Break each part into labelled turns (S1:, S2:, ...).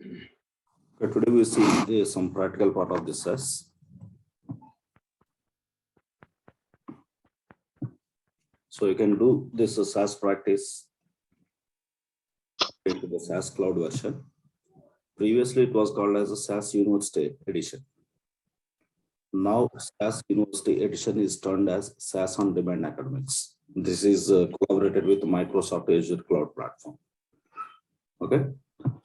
S1: Today we see some practical part of this SAS. So you can do this SAS practice into the SAS cloud version. Previously, it was called as a SAS University Edition. Now, SAS University Edition is turned as SAS on Demand Academics. This is collaborated with Microsoft Azure Cloud Platform. Okay.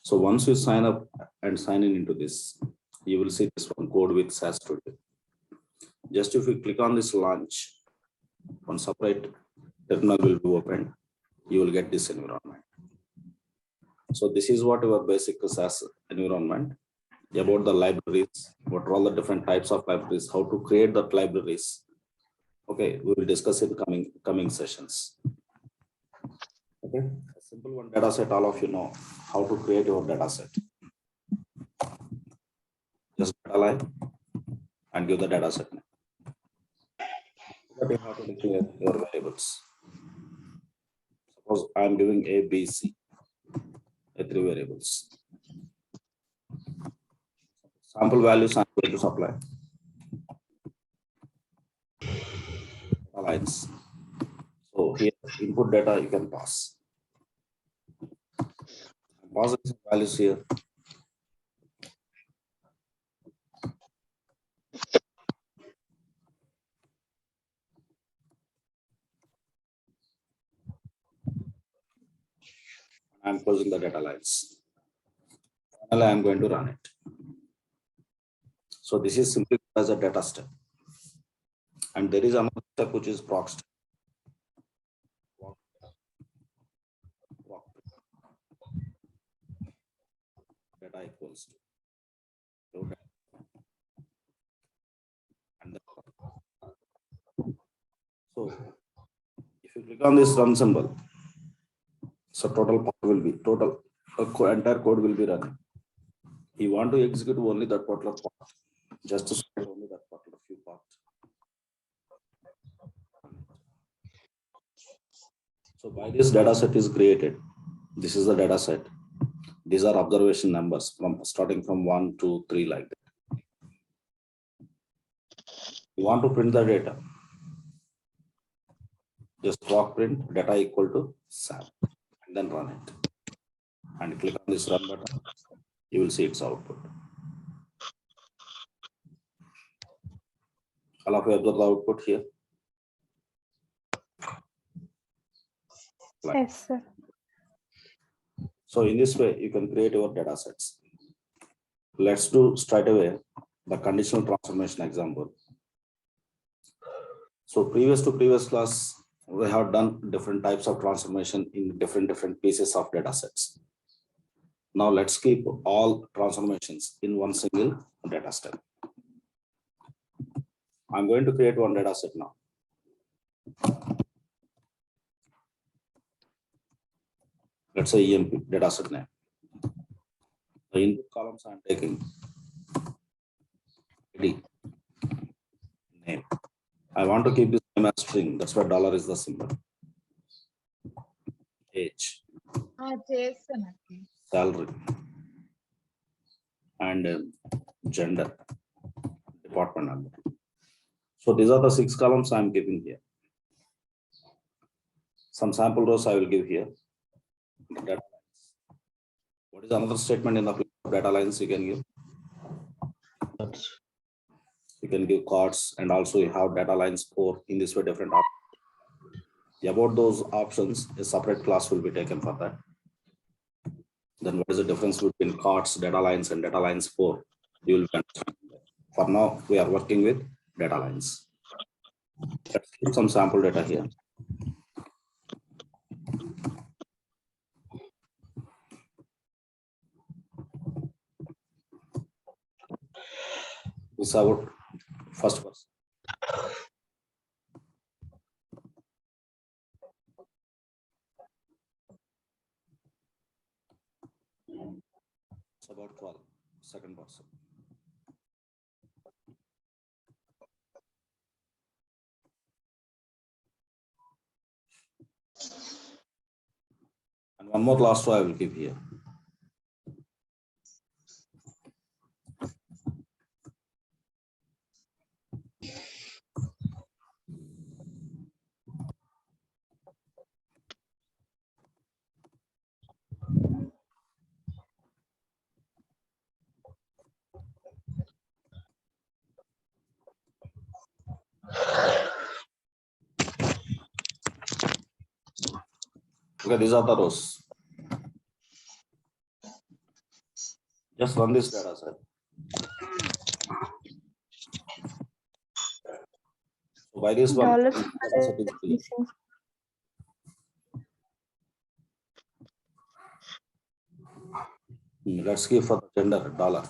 S1: So once you sign up and sign in into this, you will see this one code with SAS Studio. Just if you click on this launch, one separate terminal will be opened. You will get this environment. So this is what your basic SAS environment. About the libraries, what are all the different types of libraries, how to create the libraries. Okay, we will discuss in coming sessions. Okay, a simple one data set, all of you know how to create your data set. Just data line and give the data set name. But you have to declare your variables. Suppose I am giving A, B, C, three variables. Sample values I am going to supply. Data lines. So here input data you can pass. Pass some values here. I am closing the data lines. Finally, I am going to run it. So this is simply as a data step. And there is another step which is proc step. Data equals to. Okay. And then, so if you click on this run symbol, so total entire code will be running. You want to execute only that particular part, just to select only that particular few part. So why this data set is created? This is the data set. These are observation numbers from starting from 1, 2, 3 like that. You want to print the data. Just proc print data equal to SAP and then run it. And click on this run button. You will see its output. All of you observe the output here.
S2: Yes, sir.
S1: So in this way, you can create your data sets. Let's do straight away the conditional transformation example. So previous to previous class, we have done different types of transformation in different pieces of data sets. Now let's keep all transformations in one single data step. I'm going to create one data set now. Let's say EMP data set name. The input columns I'm taking ID, name. I want to keep this name as string. That's why dollar is the symbol. Age, salary, and gender, department number. So these are the 6 columns I'm giving here. Some sample rows I will give here. Data lines. What is another statement in the data lines you can give? You can give cards, and also you have data lines for in this way different options. About those options, a separate class will be taken for that. Then what is the difference between cards, data lines, and data lines 4? You will understand. For now, we are working with data lines. Let's keep some sample data here. This is our first person. It's about 12, second person. And one more last row I will give here. Okay, these are the rows. Just run this data set. So by this one,
S2: Dollar
S1: data set is clear. Let's give for the gender dollar.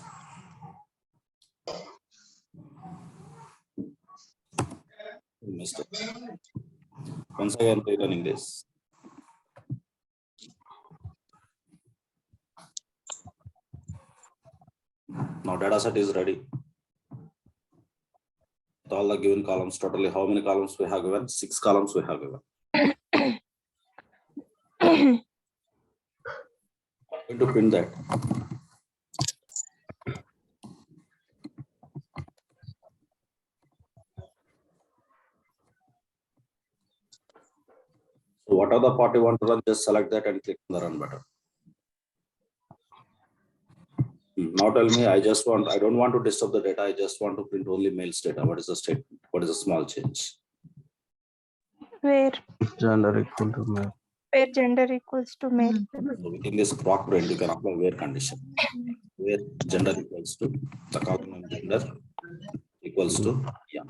S1: Missed it. Once again, rerunning this. Now data set is ready. With all the given columns, totally how many columns we have given? 6 columns we have given. I'm going to print that. So what are the part you want to run? Just select that and click on the run button. Now tell me, I don't want to disturb the data. I just want to print only males data. What is the statement? What is the small change?
S2: Where
S3: Gender equal to male.
S2: where gender equals to male.
S1: So within this proc print, you can apply where condition. Where gender equals to the column name gender equals to yeah.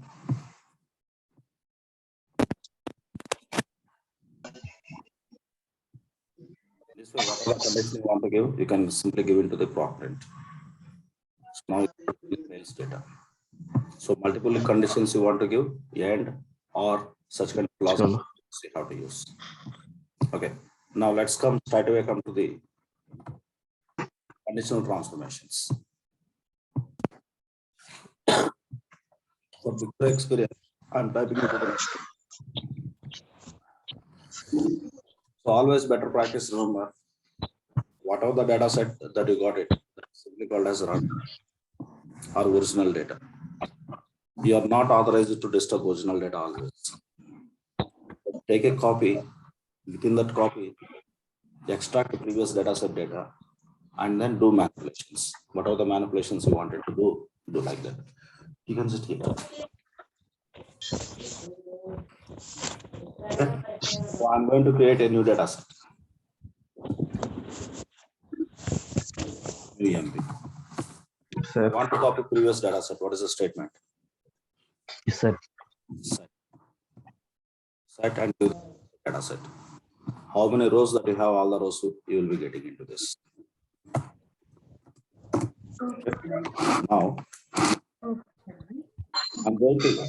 S1: This way, whatever condition you want to give, you can simply give into the proc print. So now it's males data. So multiple conditions you want to give and or such kind of clause you have to use. Okay. Now let's come straight away come to the conditional transformations. For bigger experience, I'm typing into the next. So always better practice, remember, whatever the data set that you got it, that's simply called as run or original data. You are not authorized to disturb original data always. Take a copy, within that copy, extract the previous data set data, and then do manipulations. Whatever the manipulations you wanted to do like that. You can just hit it. Okay. So I'm going to create a new data set. New EMP. I want to copy previous data set. What is the statement?
S3: Set.
S1: Set and do data set. How many rows that you have, all the rows you will be getting into this. Okay. Now, I'm going to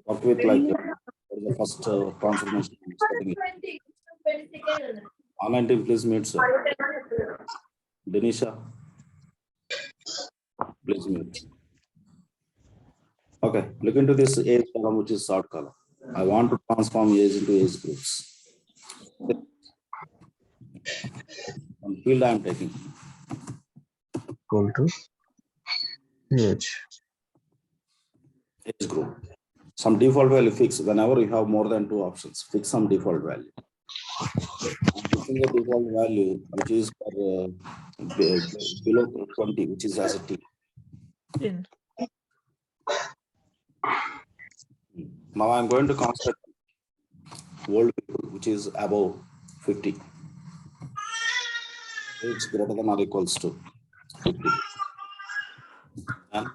S1: work with like the first transformation. Online team, please mute, sir. Denisha, please mute. Okay, look into this age column, which is sort column. I want to transform age into age groups. On field I am taking.
S3: Equal to age.
S1: Age group. Some default value fix. Whenever you have more than 2 options, fix some default value. I'm fixing the default value, which is for below 20, which is as a T. Now I'm going to construct old people, which is above 50. Age greater than or equals to 50. And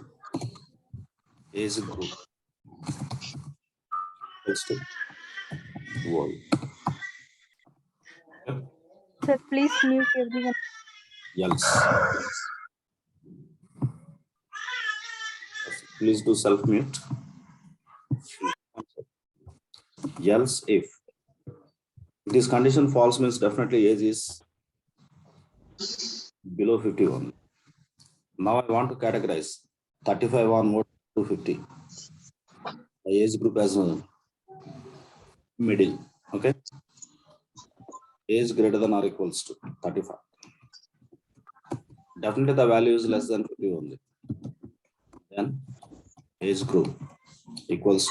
S1: age group equals to old. Okay.
S2: Sir, please mute everyone.
S1: Else. Please do self-mute. Else if this condition false means definitely age is below 51. Now I want to categorize 35 onward to 50. The age group as a middle. Okay. Age greater than or equals to 35. Definitely the value is less than 50 only. Then age group equals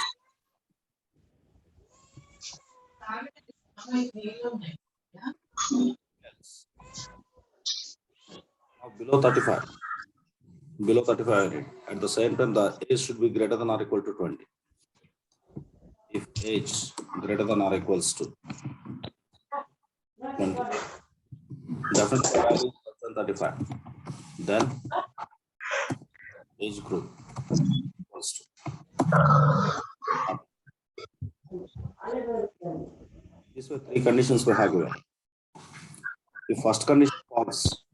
S1: now below 35. Below 35 I need. At the same time, the age should be greater than or equal to 20. If age greater than or equals to 20. Definitely the value is less than 35. Then age group equals to. These were three conditions we have given. If first condition false,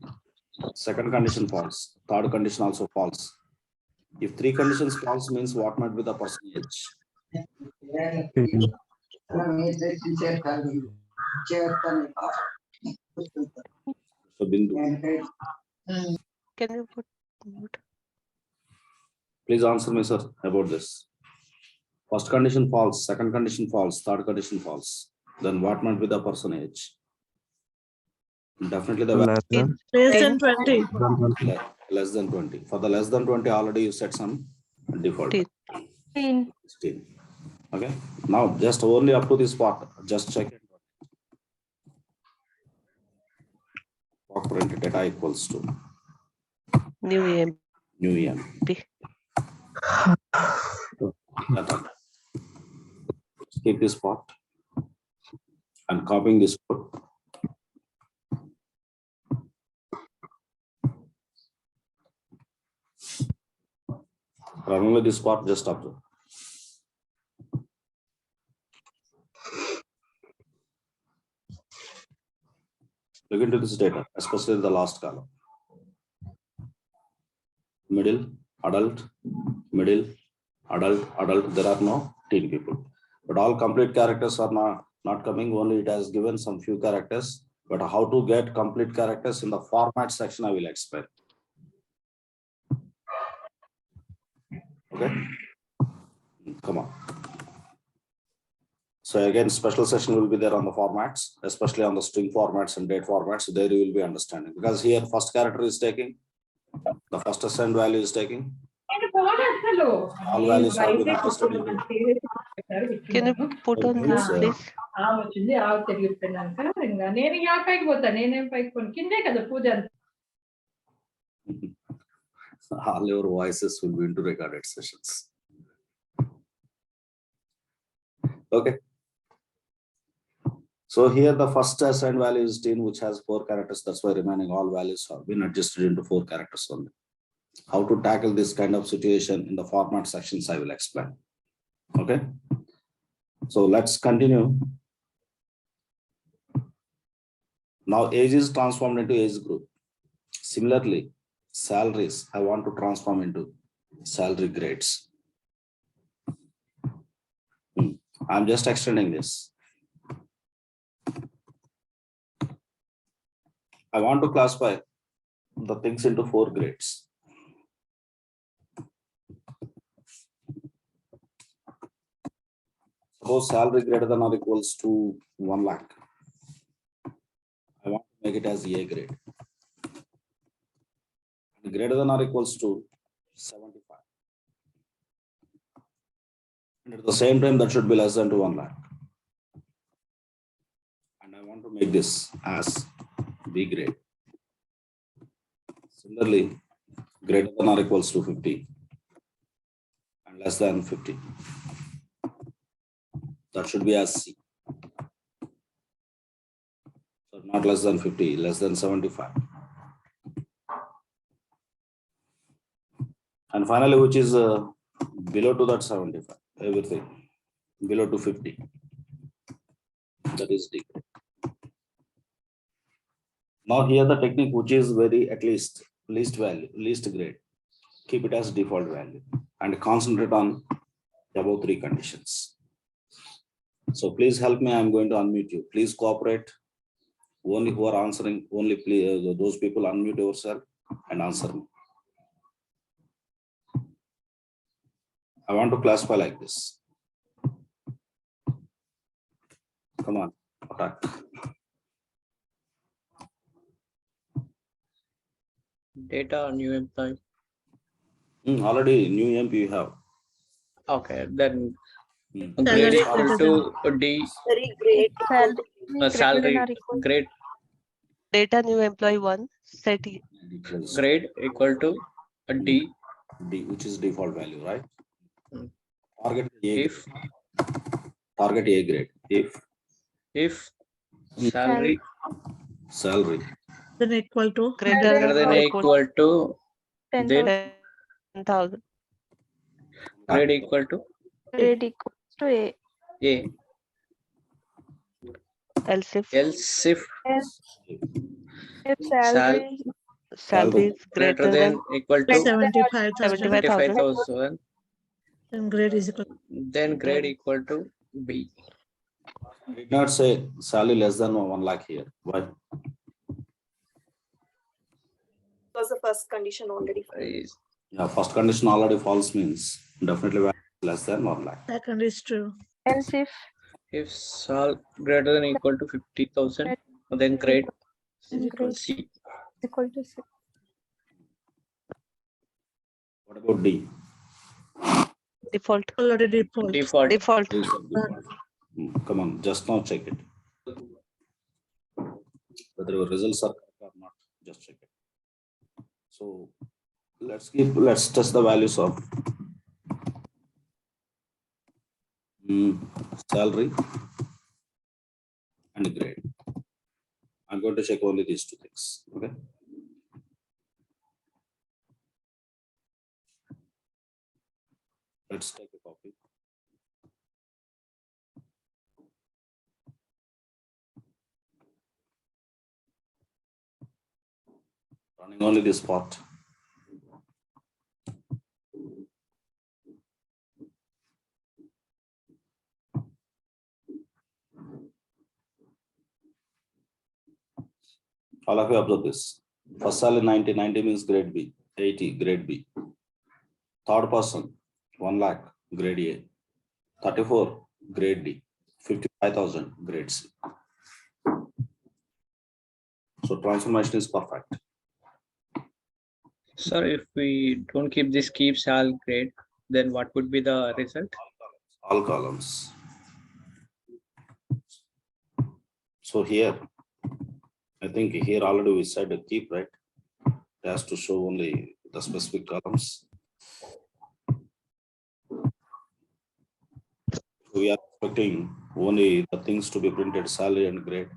S1: second condition false, third condition also false. If three conditions false means what might be the percentage? So Bindu,
S4: Can you put mute?
S1: please answer me, sir, about this. First condition false, second condition false, third condition false. Then what might be the percentage? Definitely the value
S3: Less than
S5: Less than 20.
S1: less than 20. For the less than 20, already you set some default.
S4: 10.
S2: 16.
S1: 16. Okay. Now just only up to this part, just check it. Print data equals to
S4: New EM.
S1: new EM. Keep this part and copying this code. Remember this part, just observe. Look into this data, especially the last column. Middle, adult, middle, adult, adult. There are no teen people. But all complete characters are not coming. Only it has given some few characters. But how to get complete characters in the format section, I will explain. Okay. Come on. So again, special session will be there on the formats, especially on the string formats and date formats. There you will be understanding, because here first character is taking, the first assigned value is taking. All values have been adjusted into.
S4: Can you put on mute,
S1: It's,
S4: please?
S1: all your voices will be into recorded sessions. Okay. So here the first assigned value is 10, which has 4 characters. That's why remaining all values have been adjusted into 4 characters only. How to tackle this kind of situation in the format sections, I will explain. Okay. So let's continue. Now age is transformed into age group. Similarly, salaries, I want to transform into salary grades. I'm just extending this. I want to classify the things into 4 grades. Suppose salary greater than or equals to 1 lakh. I want to make it as A grade. Greater than or equals to 75. And at the same time, that should be less than to 1 lakh. And I want to make this as B grade. Similarly, greater than or equals to 50 and less than 50. That should be as C. So not less than 50, less than 75. And finally, which is below to that 75, everything below to 50. That is D. Now here the technique which is very at least value, least grade, keep it as default value and concentrate on above 3 conditions. So please help me. I'm going to unmute you. Please cooperate. Only who are answering, only please, those people unmute yourself and answer me. I want to classify like this. Come on, attack.
S6: Data new employee.
S1: Already new EMP you have.
S6: Okay, then
S5: Salary
S6: grade equal to D.
S5: Very great.
S6: Salary
S2: greater than or equal to
S6: grade
S4: Data new employee 1. Set E.
S6: grade equal to D.
S1: D, which is default value, right?
S6: Hmm.
S1: Target A.
S6: If
S1: target A grade.
S6: If salary
S1: Salary.
S5: Then equal to
S6: greater than or equal to,
S2: 10,000.
S6: then
S4: 10,000.
S6: grade equal to
S2: Grade equals to A.
S6: A.
S4: Else if
S6: Else if
S2: If salary
S4: salary is
S6: greater
S4: greater than
S6: than equal to
S5: 75,000,
S6: 75,000,
S5: then grade is equal.
S6: then grade equal to B.
S1: Did not say salary less than 1 lakh here. Why?
S7: Because the first condition already falls.
S6: Is-
S1: Yeah, first condition already false means definitely value is less than 1 lakh.
S5: Second is true.
S2: else
S6: If sal greater than equal to 50,000, then grade is equal to C.
S2: equal to 6.
S1: What about D?
S4: default.
S5: Already default.
S6: Default.
S4: Default.
S1: D is the default. Come on, just now check it. Whether your results are correct or not, just check it. So let's test the values of salary and grade. I'm going to check only these two things. Okay. Let's take a copy. Running only this part. All of you observe this. First salary 90, 90 means grade B, 80 grade B. Third person 1 lakh grade A, 34 grade D, 55,000 grade C. So transformation is perfect.
S6: Sir, if we don't keep this keep sal grade, then what would be the result?
S1: All columns. So here, I think here already we said a keep, right? It has to show only the specific columns. We are expecting only the things to be printed salary and grade.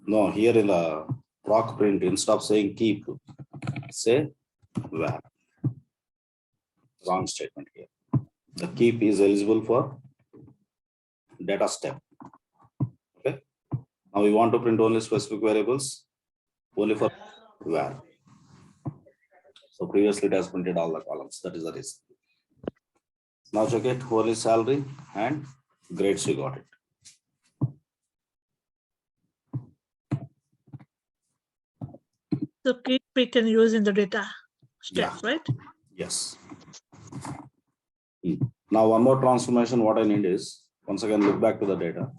S1: No, here in the proc print, instead of saying keep, say var. Wrong statement here. The keep is eligible for data step. Okay. Now we want to print only specific variables, only for var. So previously it has printed all the columns. That is the reason. Now check it, only salary and grades we got it.
S5: So keep we can use in the data step,
S1: Yeah.
S5: right?
S1: Yes. Now one more transformation, what I need is, once again, look back to the data.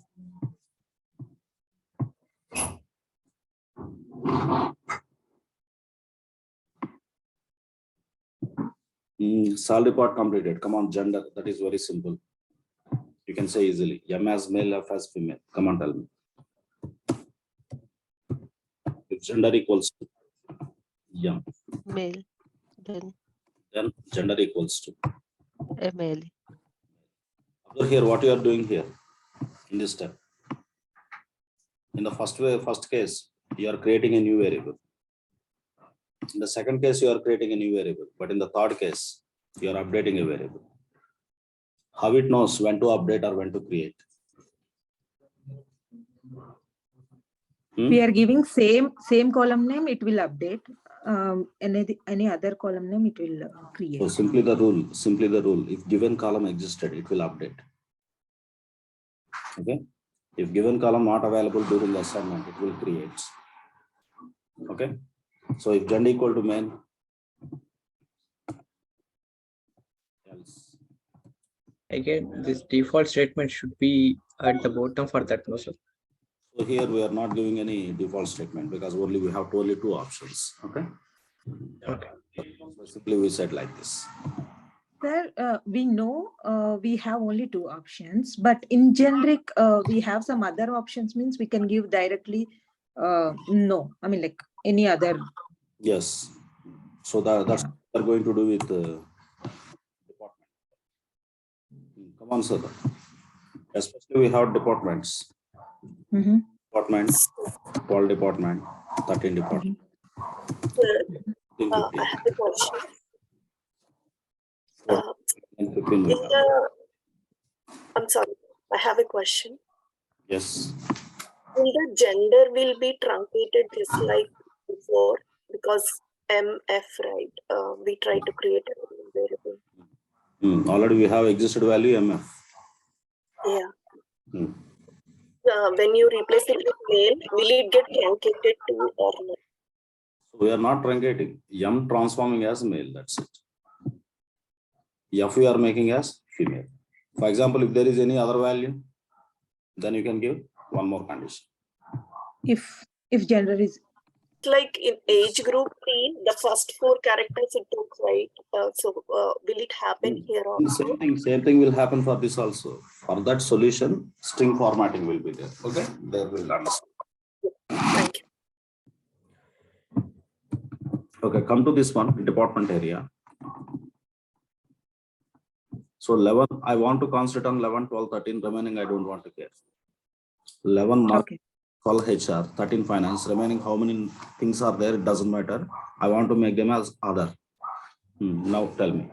S1: Salary part completed. Come on, gender, that is very simple. You can say easily, M as male, F as female. Come on, tell me. If gender equals to M,
S4: Male. Then
S1: then gender equals to.
S4: a male.
S1: Observe here what you are doing here in this step. In the first case, you are creating a new variable. In the second case, you are creating a new variable, but in the third case, you are updating a variable. How it knows when to update or when to create?
S8: We are giving same column name, it will update. Any other column name, it will create.
S1: So simply the rule, if given column existed, it will update. Okay. If given column not available during the assignment, it will create. Okay. So if gender equal to male, else.
S6: Again, this default statement should be at the bottom for that, no, sir.
S1: So here we are not giving any default statement because only we have only two options. Okay.
S6: Okay.
S1: So simply we said like this.
S8: Sir, we know we have only two options, but in generic, we have some other options, means we can give directly no. I mean, like any other.
S1: Yes. So that's what we are going to do with department. Come on, sir. Especially we have departments.
S8: Mhm.
S1: Department, 12 department, 13 department.
S7: Sir,
S1: 15,
S7: I
S1: 15.
S7: have a question.
S1: 14 and 15 we
S7: In
S1: have.
S7: the, I'm sorry, I have a question.
S1: Yes.
S7: Will the gender will be truncated just like before? Because MF, right? We try to create a variable.
S1: Already we have existed value MF.
S7: Yeah.
S1: Hmm.
S7: When you replace it with male, will it get truncated too or not?
S1: So we are not truncating. M transforming as male. That's it. F we are making as female. For example, if there is any other value, then you can give one more condition.
S8: If gender is
S7: It's like in age group T, the first 4 characters it took, right? Will it happen here also?
S1: Same thing will happen for this also. For that solution, string formatting will be there. Okay, there will understand.
S7: Thank you.
S1: Okay, come to this one, department area. So 11, I want to concentrate on 11, 12, 13, remaining I don't want to care. 11 mark,
S8: okay.
S1: 12 HR, 13 finance, remaining how many things are there, it doesn't matter. I want to make them as other. Now tell me.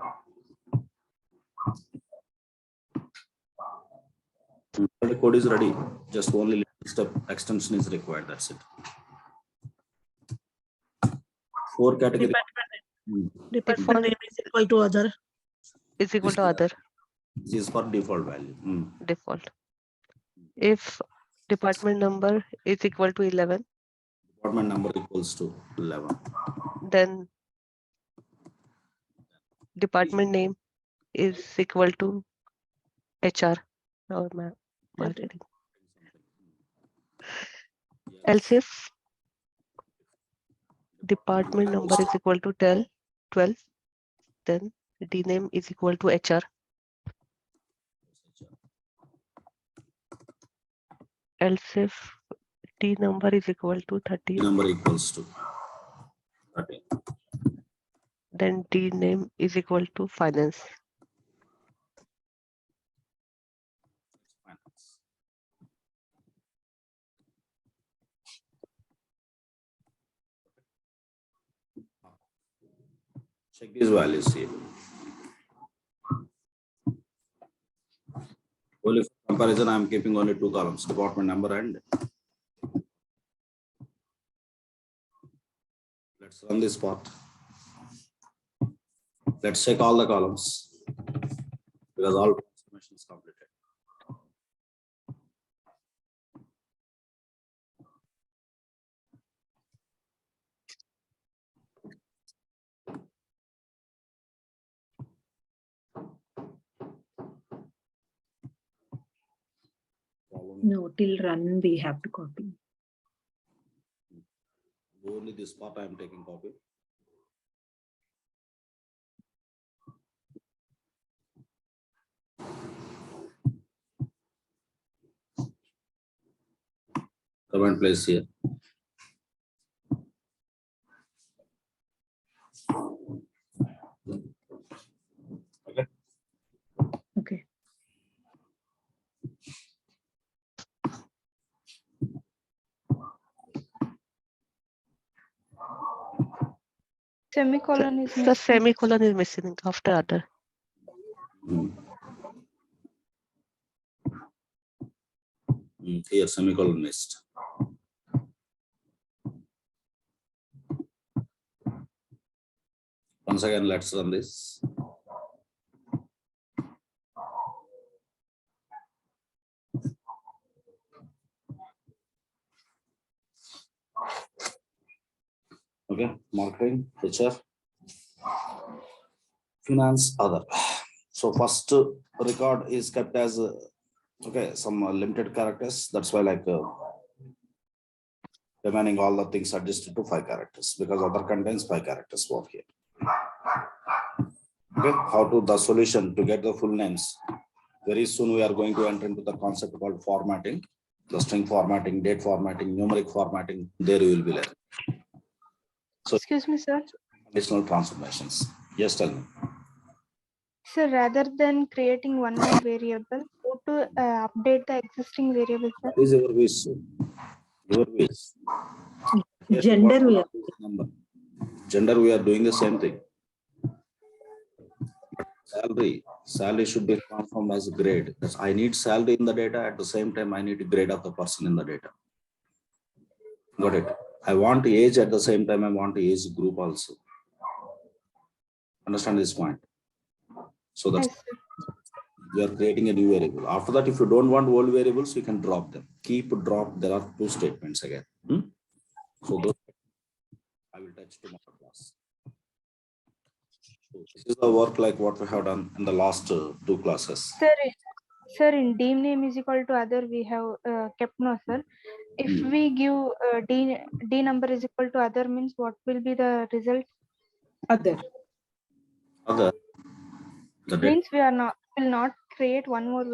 S1: The code is ready, just only little step extension is required, that's it. 4 categories.
S5: Department name is equal to other.
S4: Is equal to other
S1: This is for default value.
S4: default. If department number is equal to 11,
S1: Department number equals to 11.
S4: then department name is equal to HR or marketing. Else if department number is equal to 12, then D name is equal to HR. Else if D number is equal to 13,
S1: Number equals to 13.
S4: then D name is equal to finance.
S1: Check these values here. Only for comparison, I am keeping only 2 columns, department number and let's run this part. Let's check all the columns because all transformations completed.
S8: No, till run we have to copy.
S1: Only this part I am taking copy. Comment place here. Okay.
S8: Okay.
S2: Semicolon is
S4: The
S2: missing.
S4: semicolon is missing after other.
S1: Here semicolon missed. Once again, let's run this. Okay, marketing, HR, finance, other. So first record is kept as okay, some limited characters. That's why like remaining all the things adjusted to 5 characters because other contains 5 characters over here. Okay, how to the solution to get the full names. Very soon we are going to enter into the concept called formatting, the string formatting, date formatting, numeric formatting. There you will be learning. So
S2: Excuse me, sir.
S1: additional transformations. Yes, tell me.
S2: So rather than creating one more variable, both to update the existing variable, sir?
S1: What is your wish? Your wish. Here,
S8: Gender we
S1: what
S8: are.
S1: is number? Gender, we are doing the same thing. Salary should be transformed as a grade. Because I need salary in the data. At the same time, I need a grade of the person in the data. Got it? I want age at the same time. I want age group also. Understand this point? So that's
S2: Yes, sir.
S1: you are creating a new variable. After that, if you don't want old variables, you can drop them. Keep, drop. There are two statements again. So those I will touch tomorrow class. So this is the work like what we have done in the last two classes.
S2: Sir, in D name is equal to other, we have kept no, sir. If we give D number is equal to other, means what will be the result?
S8: Other.
S1: Other, the data,
S2: Means we will not create one more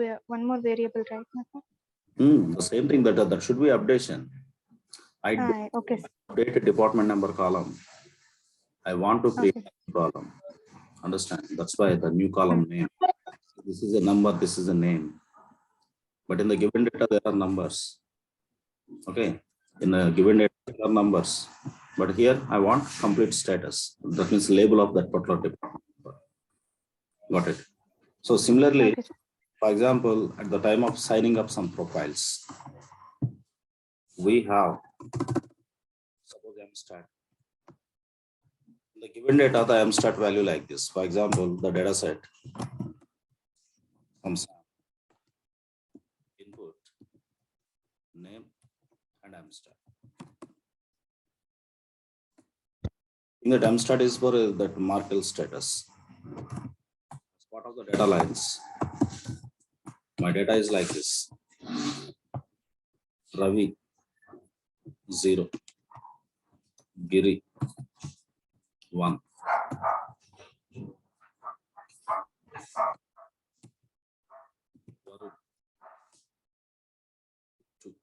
S2: variable, right? Sir?
S1: the same thing that should be updation. I don't
S2: Okay, sir.
S1: update a department number column. I want to create
S2: Okay.
S1: a column. Understand? That's why the new column name. This is a number. This is a name. But in the given data, there are numbers. Okay. In a given data, there are numbers. But here, I want complete status. That means label of that particular department. Got it. So similarly,
S2: Okay, sir.
S1: for example, at the time of signing up some profiles, we have, suppose MStat. The given data, the MStat value like this. For example, the data set comes input, name, and MStat. In the MStat is for that Markel status. As part of the data lines, my data is like this. Ravi, 0. Giri, 1. Varun, 2.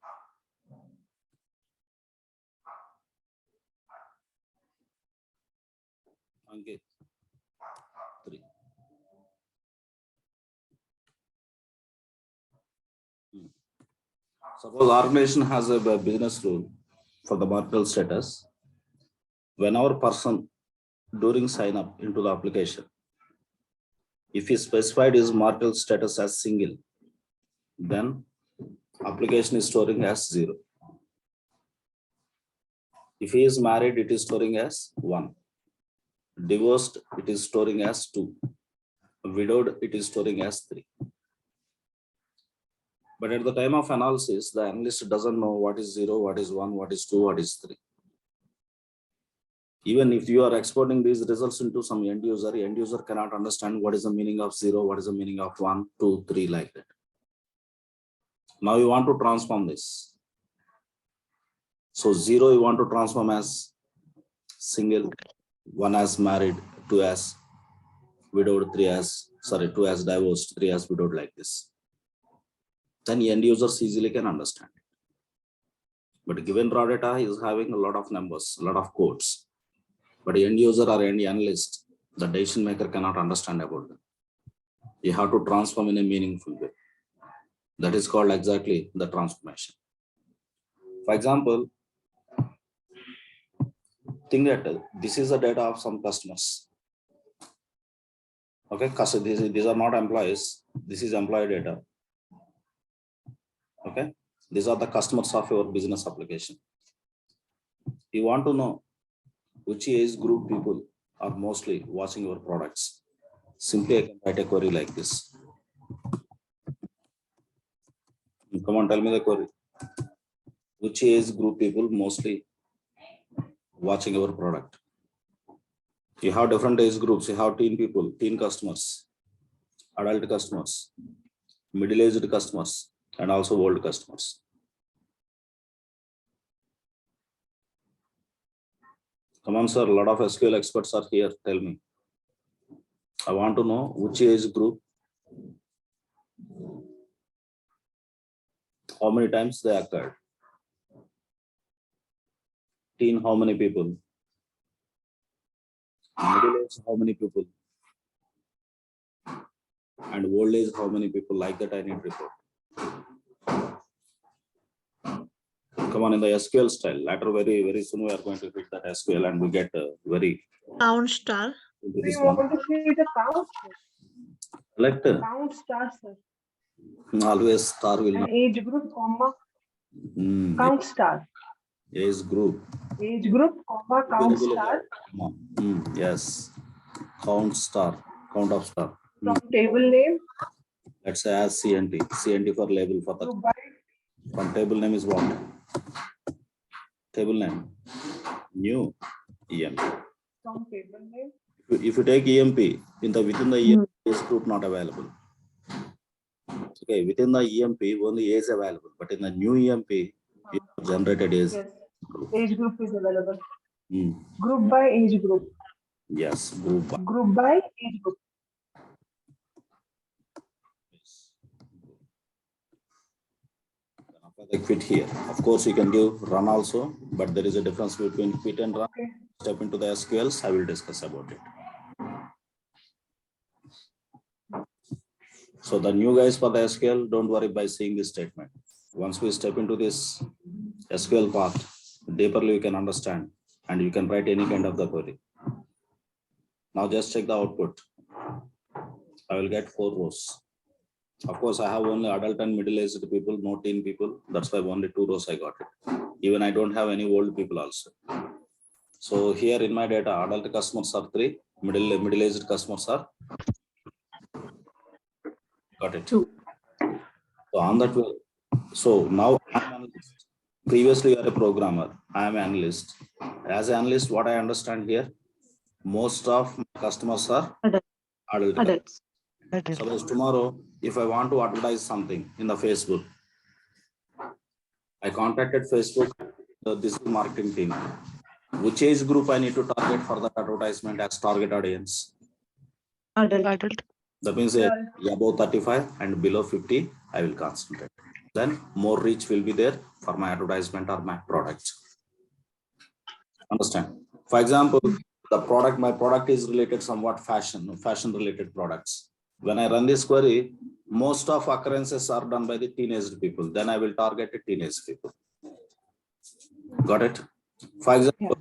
S1: Ankit, 3. Suppose organization has a business rule for the Markel status. When our person during sign up into the application, if he specified his Markel status as single, then application is storing as 0. If he is married, it is storing as 1. Divorced, it is storing as 2. Widowed, it is storing as 3. But at the time of analysis, the analyst doesn't know what is 0, what is 1, what is 2, what is 3. Even if you are exporting these results into some end user cannot understand what is the meaning of 0, what is the meaning of 1, 2, 3, like that. Now you want to transform this. So 0 you want to transform as single, 1 as married, 2 as widowed, 2 as divorced, 3 as widowed, like this. Then end users easily can understand it. But given raw data is having a lot of numbers, a lot of codes. But end user or end analyst, the decision maker cannot understand about them. You have to transform in a meaningful way. That is called exactly the transformation. For example, think that this is the data of some customers. Okay, because these are not employees. This is employee data. Okay, these are the customers of your business application. You want to know which age group people are mostly watching your products. Simply, I can write a query like this. Come on, tell me the query. Which age group people mostly watching your product? You have different age groups. You have teen people, teen customers, adult customers, middle-aged customers, and also old customers. Come on, sir. A lot of SQL experts are here. Tell me. I want to know which age group, how many times they occurred. Teen, how many people? Middle age, how many people? And old age, how many people like that? I need report. Come on, in the SQL style. Later, very soon we are going to hit that SQL and we get very
S5: Count star.
S1: into
S9: We
S1: this one.
S9: want to see the count,
S1: Select
S9: count star, sir.
S1: always star will
S9: And
S1: not.
S9: age group, comma,
S1: Hmm,
S9: count star.
S1: age group.
S9: Age group, comma, count star
S1: Yes. Count star. Count of star.
S9: from table name,
S1: Let's say as CNT. CNT for label for the
S9: group by
S1: from table name is what? Table name. New EMP.
S9: from table name.
S1: If you take EMP within the EMP age group not available. Okay, within the EMP only age available, but in the new EMP you have generated age.
S9: Yes, age group is available.
S1: Hmm.
S9: Group by age group.
S1: Yes, group by.
S9: Group by age group.
S1: After the quit here, of course you can give run also, but there is a difference between quit and run.
S9: Okay.
S1: Step into the SQLs, I will discuss about it. So the new guys for the SQL, don't worry by seeing this statement. Once we step into this SQL part, deeperly you can understand and you can write any kind of the query. Now just check the output. I will get 4 rows. Of course, I have only adult and middle-aged people, no teen people. That's why only 2 rows I got it. Even I don't have any old people also. So here in my data, adult customers are 3, middle-aged customers are. Got it.
S9: 2.
S1: So on that way, so now I'm an analyst. Previously you are a programmer. I am an analyst. As an analyst, what I understand here, most of my customers are adult.
S5: Adults.
S1: Suppose tomorrow, if I want to advertise something in the Facebook, I contacted Facebook, this is marketing team. Which age group I need to target for the advertisement as target audience?
S5: Adult.
S1: That means above 35 and below 50, I will concentrate. Then more reach will be there for my advertisement or my product. Understand? For example, my product is related somewhat fashion related products. When I run this query, most of occurrences are done by the teenage people. Then I will target the teenage people. Got it? For example,